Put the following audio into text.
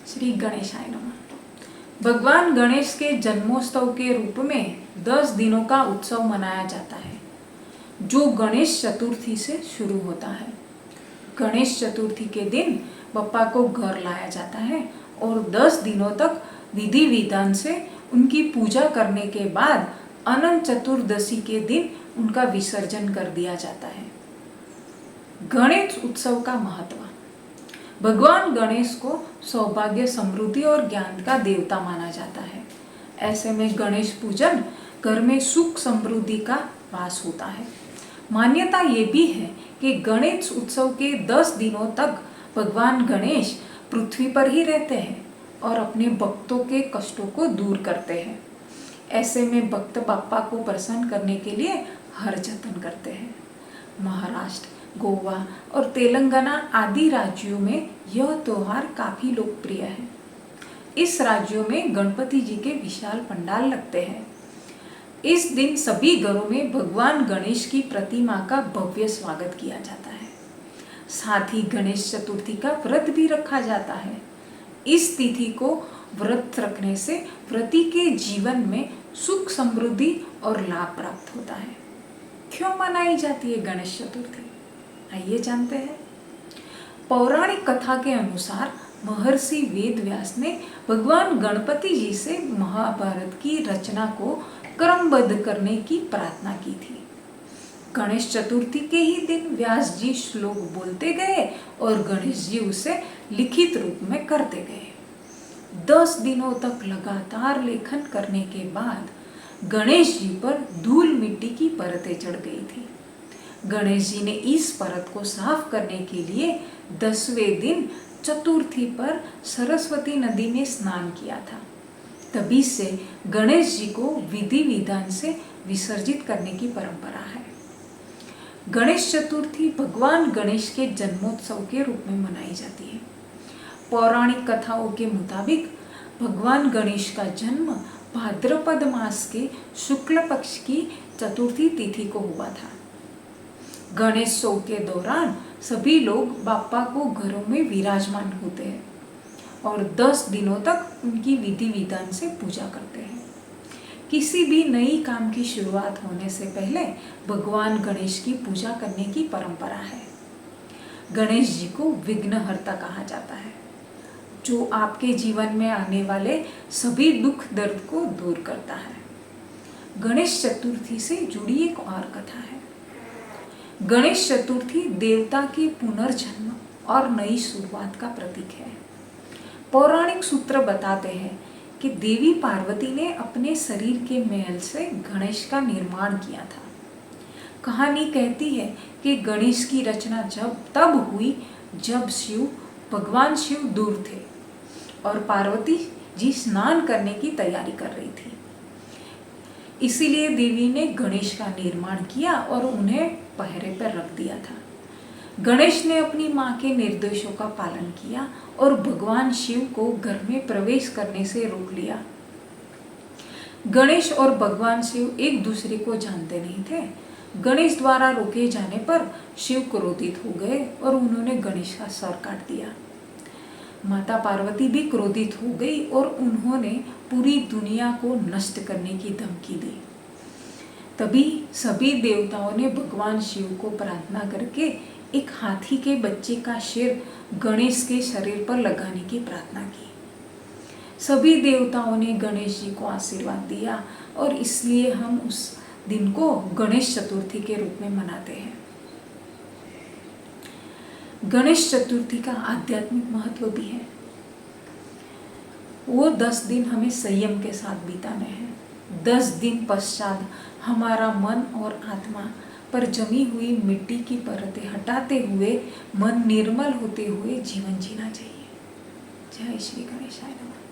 श्री गणेशाय नमः। भगवान गणेश के जन्मोत्सव के रूप में 10 दिनों का उत्सव मनाया जाता है, जो गणेश चतुर्थी से शुरू होता है। गणेश चतुर्थी के दिन बप्पा को घर लाया जाता है और 10 दिनों तक विधि विधान से उनकी पूजा करने के बाद अनंत चतुर्दशी के दिन उनका विसर्जन कर दिया जाता है। गणेश उत्सव का महत्व। भगवान गणेश को सौभाग्य, समृद्धि और ज्ञान का देवता माना जाता है। ऐसे में गणेश पूजन घर में सुख समृद्धि का वास होता है। मान्यता ये भी है कि गणेश उत्सव के 10 दिनों तक भगवान गणेश पृथ्वी पर ही रहते हैं और अपने भक्तों के कष्टों को दूर करते हैं। ऐसे में भक्त बाप्पा को प्रसन्न करने के लिए हर जतन करते हैं। महाराष्ट्र, गोवा और तेलंगाना आदि राज्यों में यह त्योहार काफी लोकप्रिय है। इस राज्यों में गणपति जी के विशाल पंडाल लगते हैं। इस दिन सभी घरों में भगवान गणेश की प्रतिमा का भव्य स्वागत किया जाता है। साथ ही गणेश चतुर्थी का व्रत भी रखा जाता है। इस तिथि को व्रत रखने से व्रती के जीवन में सुख, समृद्धि और लाभ प्राप्त होता है। क्यों मनाई जाती है गणेश चतुर्थी? आइए जानते हैं। पौराणिक कथा के अनुसार महर्षि वेदव्यास ने भगवान गणपति जी से महाभारत की रचना को क्रमबद्ध करने की प्रार्थना की थी। गणेश चतुर्थी के ही दिन व्यास जी श्लोक बोलते गए और गणेश जी उसे लिखित रूप में करते गए। 10 दिनों तक लगातार लेखन करने के बाद गणेश जी पर धूल मिट्टी की परतें चढ़ गई थी। गणेश जी ने इस परत को साफ करने के लिए 10वें दिन चतुर्थी पर सरस्वती नदी में स्नान किया था। तभी से गणेश जी को विधि विधान से विसर्जित करने की परंपरा है। गणेश चतुर्थी भगवान गणेश के जन्मोत्सव के रूप में मनाई जाती है। पौराणिक कथाओं के मुताबिक भगवान गणेश का जन्म भाद्रपद मास के शुक्ल पक्ष की चतुर्थी तिथि को हुआ था। गणेशोत्सव के दौरान सभी लोग बाप्पा को घरों में विराजमान होते हैं और 10 दिनों तक उनकी विधि विधान से पूजा करते हैं। किसी भी नई काम की शुरुआत होने से पहले भगवान गणेश की पूजा करने की परंपरा है। गणेश जी को विघ्नहर्ता कहा जाता है, जो आपके जीवन में आने वाले सभी दुख दर्द को दूर करता है। गणेश चतुर्थी से जुड़ी एक और कथा है। गणेश चतुर्थी देवता के पुनर्जन्म और नई शुरुआत का प्रतीक है। पौराणिक सूत्र बताते हैं कि देवी पार्वती ने अपने शरीर के मैल से गणेश का निर्माण किया था। कहानी कहती है कि गणेश की रचना तब हुई जब भगवान शिव दूर थे और पार्वती जी स्नान करने की तैयारी कर रही थी। इसीलिए देवी ने गणेश का निर्माण किया और उन्हें पहरे पर रख दिया था। गणेश ने अपनी मां के निर्देशों का पालन किया और भगवान शिव को घर में प्रवेश करने से रोक लिया। गणेश और भगवान शिव एक दूसरे को जानते नहीं थे। गणेश द्वारा रोके जाने पर शिव क्रोधित हो गए और उन्होंने गणेश का सर काट दिया। माता पार्वती भी क्रोधित हो गई और उन्होंने पूरी दुनिया को नष्ट करने की धमकी दी। तभी सभी देवताओं ने भगवान शिव को प्रार्थना करके एक हाथी के बच्चे का सिर गणेश के शरीर पर लगाने की प्रार्थना की। सभी देवताओं ने गणेश जी को आशीर्वाद दिया और इसलिए हम उस दिन को गणेश चतुर्थी के रूप में मनाते हैं। गणेश चतुर्थी का आध्यात्मिक महत्व भी है। वो 10 दिन हमें संयम के साथ बिताने हैं। 10 दिन पश्चात हमारा मन और आत्मा पर जमी हुई मिट्टी की परतें हटाते हुए मन निर्मल होते हुए जीवन जीना चाहिए। जय श्री गणेशाय नमः।